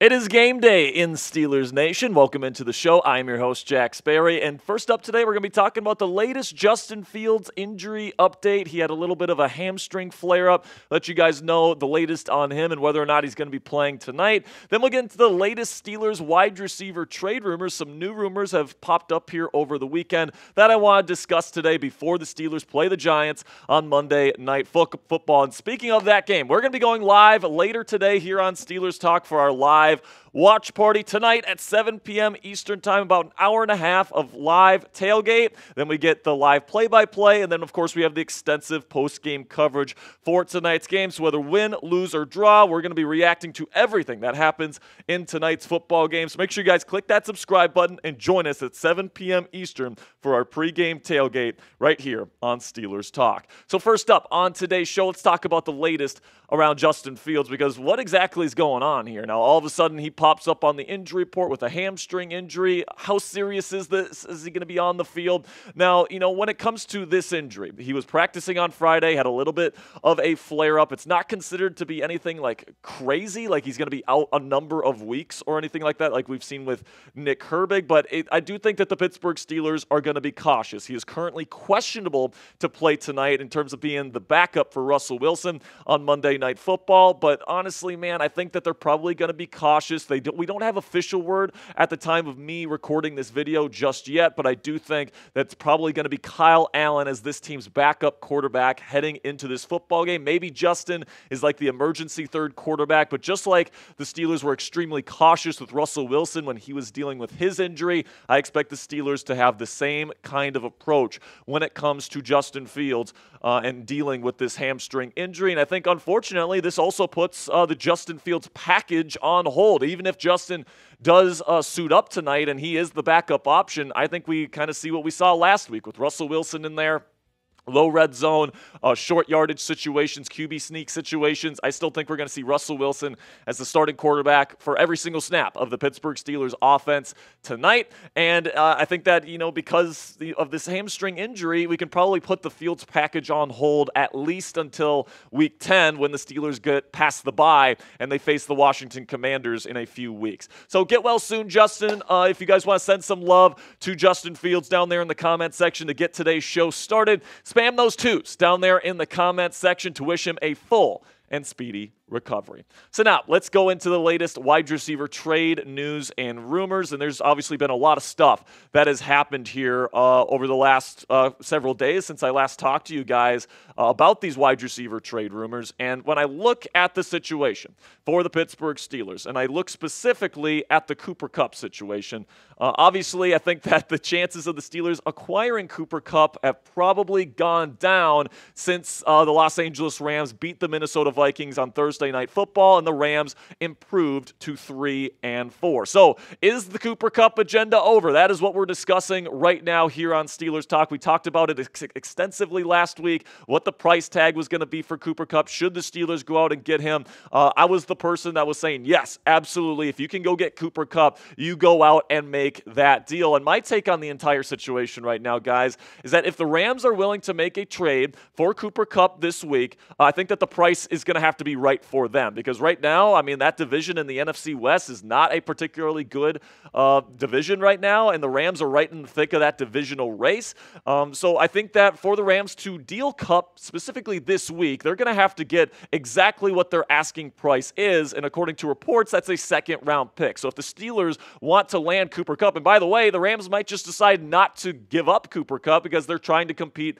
It is game day in Steelers Nation. Welcome into the show. I'm your host, Jack Sperry. And first up today, we're going to be talking about the latest Justin Fields injury update. He had a little bit of a hamstring flare-up. Let you guys know the latest on him and whether or not he's going to be playing tonight. Then we'll get into the latest Steelers wide receiver trade rumors. Some new rumors have popped up here over the weekend that I want to discuss today before the Steelers play the Giants on Monday Night Football. And speaking of that game, we're going to be going live later today here on Steelers Talk for our live watch party tonight at 7 p.m. Eastern Time, about an hour and a half of live tailgate. Then we get the live play-by-play, and then, of course, we have the extensive post-game coverage for tonight's game. So whether win, lose, or draw, we're going to be reacting to everything that happens in tonight's football game. So make sure you guys click that subscribe button and join us at 7 p.m. Eastern for our pregame tailgate right here on Steelers Talk. So first up on today's show, let's talk about the latest around Justin Fields, because what exactly is going on here? Now, all of a sudden, he pops up on the injury report with a hamstring injury. How serious is this? Is he going to be on the field? Now, when it comes to this injury, he was practicing on Friday, had a little bit of a flare-up. It's not considered to be anything like crazy, like he's going to be out a number of weeks or anything like that, like we've seen with Nick Herbig, but I do think that the Pittsburgh Steelers are going to be cautious. He is currently questionable to play tonight in terms of being the backup for Russell Wilson on Monday Night Football, but honestly, man, I think that they're probably going to be cautious. We don't have official word at the time of me recording this video just yet, but I do think that's probably going to be Kyle Allen as this team's backup quarterback heading into this football game. Maybe Justin is like the emergency third quarterback, but just like the Steelers were extremely cautious with Russell Wilson when he was dealing with his injury, I expect the Steelers to have the same kind of approach when it comes to Justin Fields and dealing with this hamstring injury. And I think, unfortunately, this also puts the Justin Fields package on hold. Even if Justin does suit up tonight and he is the backup option, I think we kind of see what we saw last week with Russell Wilson in there. Low red zone, short yardage situations, QB sneak situations. I still think we're going to see Russell Wilson as the starting quarterback for every single snap of the Pittsburgh Steelers offense tonight. And I think that, because of this hamstring injury, we can probably put the Fields package on hold at least until Week 10 when the Steelers get past the bye and they face the Washington Commanders in a few weeks. So get well soon, Justin. If you guys want to send some love to Justin Fields down there in the comment section to get today's show started, spam those twos down there in the comments section to wish him a full and speedy recovery. So now, let's go into the latest wide receiver trade news and rumors, and there's obviously been a lot of stuff that has happened here over the last several days since I last talked to you guys about these wide receiver trade rumors. And when I look at the situation for the Pittsburgh Steelers, and I look specifically at the Cooper Kupp situation, obviously I think that the chances of the Steelers acquiring Cooper Kupp have probably gone down since the Los Angeles Rams beat the Minnesota Vikings on Thursday Night Football, and the Rams improved to 3-4. So, is the Cooper Kupp agenda over? That is what we're discussing right now here on Steelers Talk. We talked about it extensively last week, what the price tag was going to be for Cooper Kupp. Should the Steelers go out and get him? I was the person that was saying, yes, absolutely. If you can go get Cooper Kupp, you go out and make that deal. And my take on the entire situation right now, guys, is that if the Rams are willing to make a trade for Cooper Kupp this week, I think that the price is going to have to be right for them, because right now, I mean, that division in the NFC West is not a particularly good division right now, and the Rams are right in the thick of that divisional race. So I think that for the Rams to deal Kupp specifically this week, they're going to have to get exactly what their asking price is, and according to reports, that's a second-round pick. So if the Steelers want to land Cooper Kupp, and by the way, the Rams might just decide not to give up Cooper Kupp because they're trying to compete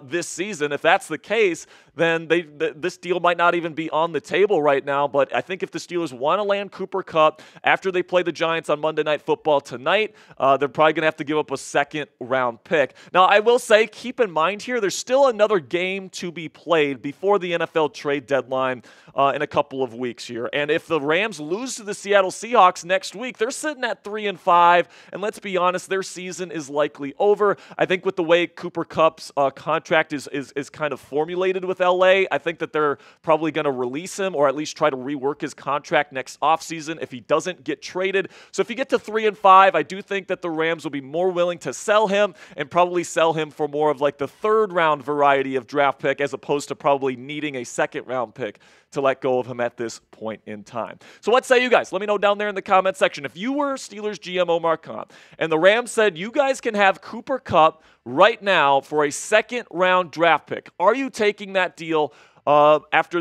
this season. If that's the case, then this deal might not even be on the table right now. But I think if the Steelers want to land Cooper Kupp after they play the Giants on Monday Night Football tonight, they're probably going to have to give up a second-round pick. Now, I will say, keep in mind here, there's still another game to be played before the NFL trade deadline in a couple of weeks here. And if the Rams lose to the Seattle Seahawks next week, they're sitting at 3-5. And let's be honest, their season is likely over. I think with the way Cooper Kupp's contract is kind of formulated with LA, I think that they're probably going to release release him or at least try to rework his contract next offseason if he doesn't get traded. So if you get to 3-5, I do think that the Rams will be more willing to sell him and probably sell him for more of like the third-round variety of draft pick as opposed to probably needing a second-round pick to let go of him at this point in time. So what say you guys? Let me know down there in the comment section. If you were Steelers GM Omar Khan and the Rams said you guys can have Cooper Kupp right now for a second-round draft pick, are you taking that deal after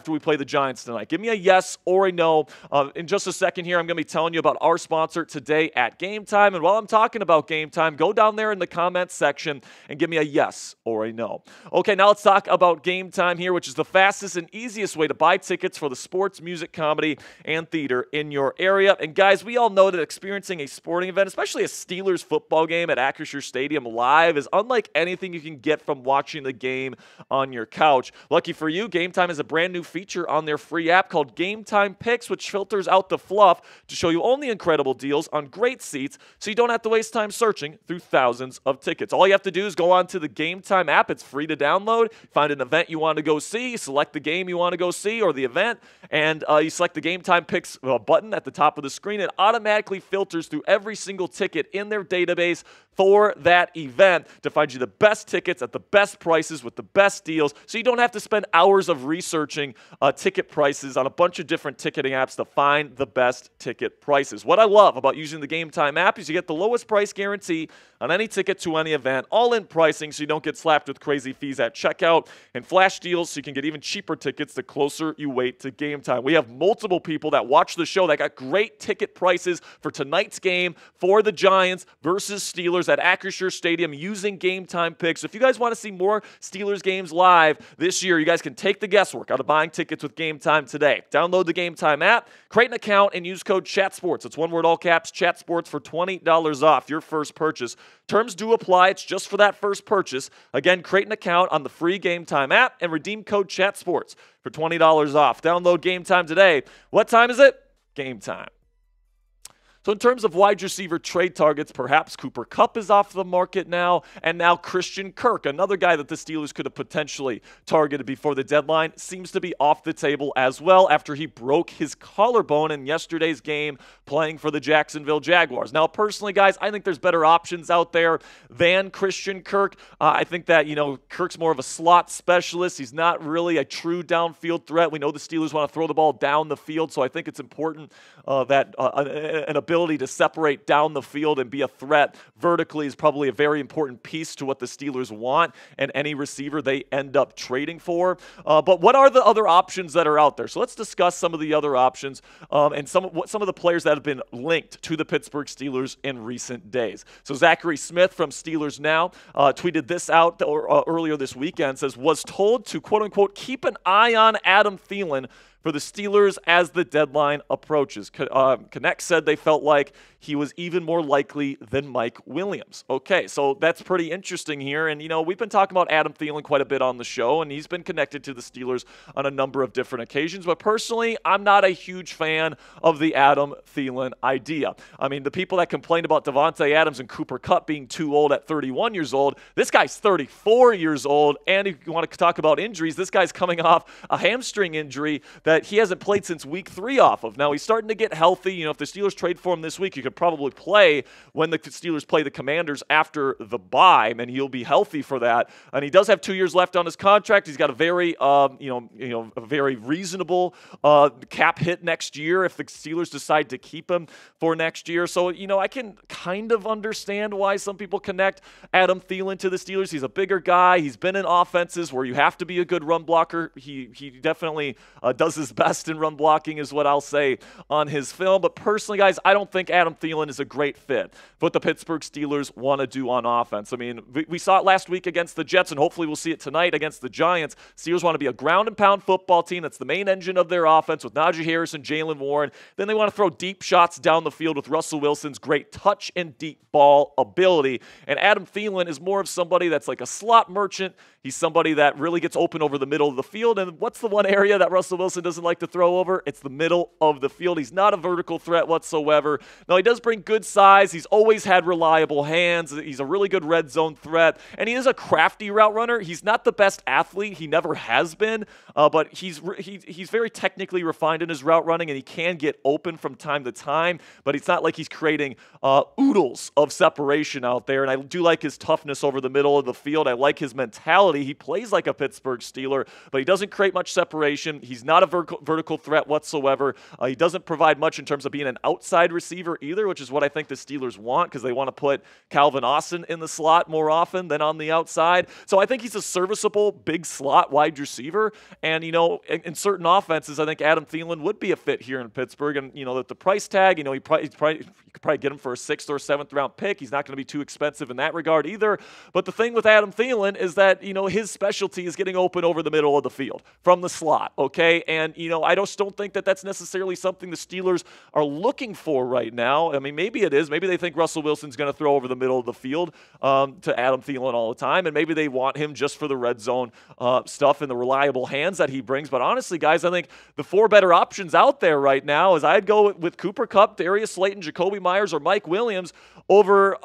we play the Giants tonight? Give me a yes or a no. In just a second here, I'm going to be telling you about our sponsor today at Game Time. And while I'm talking about Game Time, go down there in the comments section and give me a yes or a no. Okay, now let's talk about Game Time here, which is the fastest and easiest way to buy tickets for the sports, music, comedy, and theater in your area. And guys, we all know that experiencing a sporting event, especially a Steelers football game at Acrisure Stadium live, is unlike anything you can get from watching the game on your couch. Lucky for you, Game Time has a brand new feature on their free app called Game Time Picks, which filters out the fluff to show you only incredible deals on great seats so you don't have to waste time searching through thousands of tickets. All you have to do is go on to the Game Time app. It's free to download. Find an event you want to go see, select the game you want to go see or the event, and you select the Game Time Picks button at the top of the screen. It automatically filters through every single ticket in their database for that event to find you the best tickets at the best prices with the best deals so you don't have to spend hours of researching ticket prices on a bunch of different ticketing apps to find the best ticket prices. What I love about using the Game Time app is you get the lowest price guarantee on any ticket to any event, all-in pricing so you don't get slapped with crazy fees at checkout, and flash deals so you can get even cheaper tickets the closer you wait to game time. We have multiple people that watch the show that got great ticket prices for tonight's game for the Giants versus Steelers at Acrisure Stadium using Game Time Picks. If you guys want to see more Steelers games live this year, you guys can take the guesswork out of buying tickets with Game Time today. Download the Game Time app, create an account, and use code CHATSPORTS. It's one word, all caps, CHATSPORTS for $20 off your first purchase. Terms do apply. It's just for that first purchase. Again, create an account on the free Game Time app and redeem code CHATSPORTS for $20 off. Download Game Time today. What time is it? Game time. So in terms of wide receiver trade targets, perhaps Cooper Kupp is off the market now, and now Christian Kirk, another guy that the Steelers could have potentially targeted before the deadline, seems to be off the table as well after he broke his collarbone in yesterday's game playing for the Jacksonville Jaguars. Now, personally, guys, I think there's better options out there than Christian Kirk. I think that, Kirk's more of a slot specialist. He's not really a true downfield threat. We know the Steelers want to throw the ball down the field, so I think it's important that an ability to separate down the field and be a threat vertically is probably a very important piece to what the Steelers want and any receiver they end up trading for. But what are the other options that are out there? So let's discuss some of the other options and some of the players that have been linked to the Pittsburgh Steelers in recent days. So Zachary Smith from Steelers Now tweeted this out earlier this weekend, says, was told to, quote-unquote, keep an eye on Adam Thielen for the Steelers as the deadline approaches. Connect said they felt like he was even more likely than Mike Williams. Okay, so that's pretty interesting here. And, we've been talking about Adam Thielen quite a bit on the show, and he's been connected to the Steelers on a number of different occasions. But personally, I'm not a huge fan of the Adam Thielen idea. I mean, the people that complained about Devontae Adams and Cooper Kupp being too old at 31 years old, this guy's 34 years old. And if you want to talk about injuries, this guy's coming off a hamstring injury that he hasn't played since week 3 off of. Now, he's starting to get healthy. If the Steelers trade for him this week, you could probably play when the Steelers play the Commanders after the bye, and he'll be healthy for that. And he does have 2 years left on his contract. He's got a very, a very reasonable cap hit next year if the Steelers decide to keep him for next year. So, I can kind of understand why some people connect Adam Thielen to the Steelers. He's a bigger guy. He's been in offenses where you have to be a good run blocker. He definitely does his best in run blocking is what I'll say on his film. But personally, guys, I don't think Adam Thielen is a great fit for what the Pittsburgh Steelers want to do on offense. I mean, we saw it last week against the Jets, and hopefully we'll see it tonight against the Giants. Steelers want to be a ground and pound football team. That's the main engine of their offense with Najee Harris and Jaylen Warren. Then they want to throw deep shots down the field with Russell Wilson's great touch and deep ball ability. And Adam Thielen is more of somebody that's like a slot merchant. He's somebody that really gets open over the middle of the field. And what's the one area that Russell Wilson doesn't like to throw over? It's the middle of the field. He's not a vertical threat whatsoever. Now, he does bring good size. He's always had reliable hands. He's a really good red zone threat, and he is a crafty route runner. He's not the best athlete. He never has been, but he's very technically refined in his route running, and he can get open from time to time, but it's not like he's creating oodles of separation out there, and I do like his toughness over the middle of the field. I like his mentality. He plays like a Pittsburgh Steeler, but he doesn't create much separation. He's not a vertical threat whatsoever. He doesn't provide much in terms of being an outside receiver either, which is what I think the Steelers want because they want to put Calvin Austin in the slot more often than on the outside. So I think he's a serviceable big slot wide receiver, and in certain offenses, I think Adam Thielen would be a fit here in Pittsburgh, and the price tag, you could probably get him for a 6th or 7th round pick. He's not going to be too expensive in that regard either. But the thing with Adam Thielen is that, his specialty is getting open over the middle of the field from the slot, okay? And, I just don't think that that's necessarily something the Steelers are looking for right now. I mean, maybe it is. Maybe they think Russell Wilson's going to throw over the middle of the field to Adam Thielen all the time, and maybe they want him just for the red zone stuff and the reliable hands that he brings. But honestly, guys, I think the 4 better options out there right now is I'd go with Cooper Kupp, Darius Slayton, Jacoby Myers, or Mike Williams over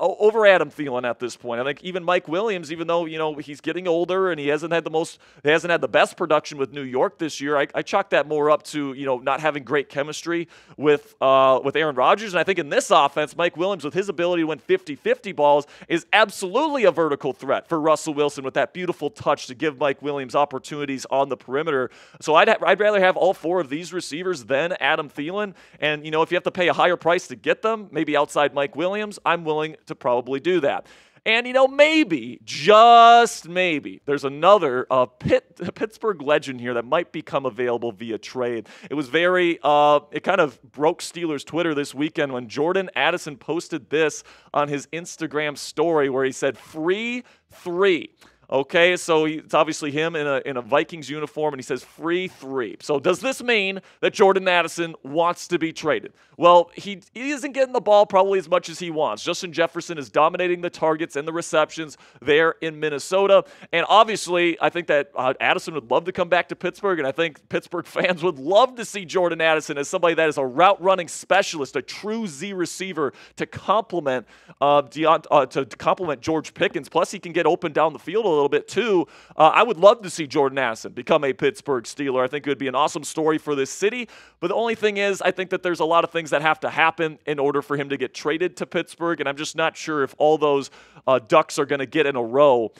Adam Thielen at this point. I think even Mike Williams, even though he's getting older and he hasn't had the best production with New York this year, I chalk that more up to not having great chemistry with Aaron Rodgers. And I think in this offense, Mike Williams, with his ability to win 50-50 balls, is absolutely a vertical threat for Russell Wilson with that beautiful touch to give Mike Williams opportunities on the perimeter. So I'd rather have all 4 of these receivers than Adam Thielen. And if you have to pay a higher price to get them, maybe outside Mike Williams, I'm willing to probably do that. And, maybe, just maybe, there's another Pittsburgh legend here that might become available via trade. It was it kind of broke Steelers Twitter this weekend when Jordan Addison posted this on his Instagram story where he said, "Free 3." Okay, so it's obviously him in a Vikings uniform, and he says free 3. So does this mean that Jordan Addison wants to be traded? Well, he isn't getting the ball probably as much as he wants. Justin Jefferson is dominating the targets and the receptions there in Minnesota. And obviously, I think that Addison would love to come back to Pittsburgh, and I think Pittsburgh fans would love to see Jordan Addison as somebody that is a route-running specialist, a true Z receiver to complement George Pickens. Plus, he can get open down the field a little bit too. I would love to see Jordan Addison become a Pittsburgh Steeler. I think it would be an awesome story for this city. But the only thing is, I think that there's a lot of things that have to happen in order for him to get traded to Pittsburgh, and I'm just not sure if all those ducks are going to get in a row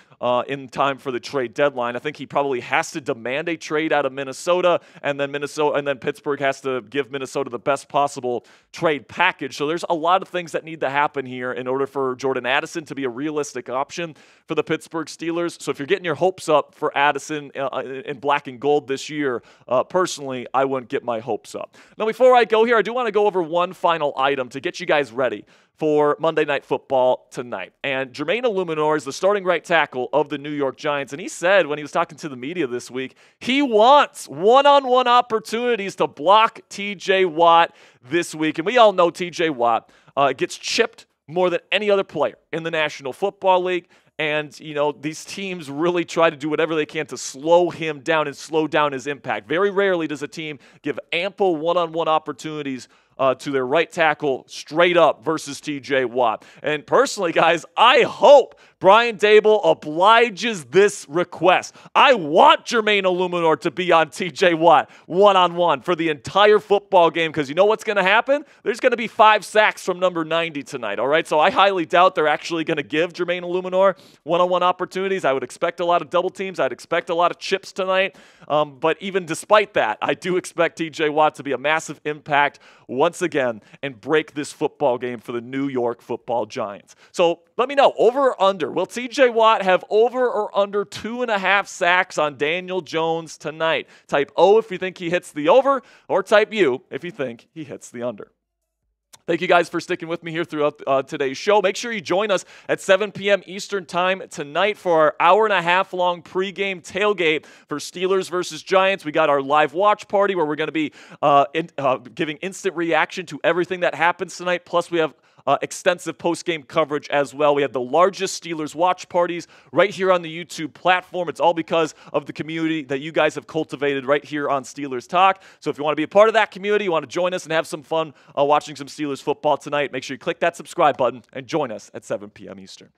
in time for the trade deadline. I think he probably has to demand a trade out of Minnesota, and then Pittsburgh has to give Minnesota the best possible trade package. So there's a lot of things that need to happen here in order for Jordan Addison to be a realistic option for the Pittsburgh Steelers. So if you're getting your hopes up for Addison in black and gold this year, personally, I wouldn't get my hopes up. Now, before I go here, I do want to go over one final item to get you guys ready for Monday Night Football tonight. And Jermaine Illuminor is the starting right tackle of the New York Giants. And he said when he was talking to the media this week, he wants one-on-one opportunities to block T.J. Watt this week. And we all know T.J. Watt gets chipped more than any other player in the National Football League. And, these teams really try to do whatever they can to slow him down and slow down his impact. Very rarely does a team give ample one-on-one opportunities to their right tackle straight up versus T.J. Watt. And personally, guys, I hope Brian Daboll obliges this request. I want Jermaine Illuminor to be on T.J. Watt one-on-one for the entire football game, because you know what's going to happen? There's going to be 5 sacks from number 90 tonight, all right? So I highly doubt they're actually going to give Jermaine Illuminor one-on-one opportunities. I would expect a lot of double teams. I'd expect a lot of chips tonight. But even despite that, I do expect T.J. Watt to be a massive impact once again and break this football game for the New York Football Giants. So let me know, over or under. Will T.J. Watt have over or under 2.5 sacks on Daniel Jones tonight? Type O if you think he hits the over, or type U if you think he hits the under. Thank you guys for sticking with me here throughout today's show. Make sure you join us at 7 p.m. Eastern Time tonight for our hour-and-a-half-long pregame tailgate for Steelers versus Giants. We got our live watch party where we're going to be giving instant reaction to everything that happens tonight. Plus, we have extensive post-game coverage as well. We have the largest Steelers watch parties right here on the YouTube platform. It's all because of the community that you guys have cultivated right here on Steelers Talk. So if you want to be a part of that community, you want to join us and have some fun watching some Steelers football tonight, make sure you click that subscribe button and join us at 7 p.m. Eastern.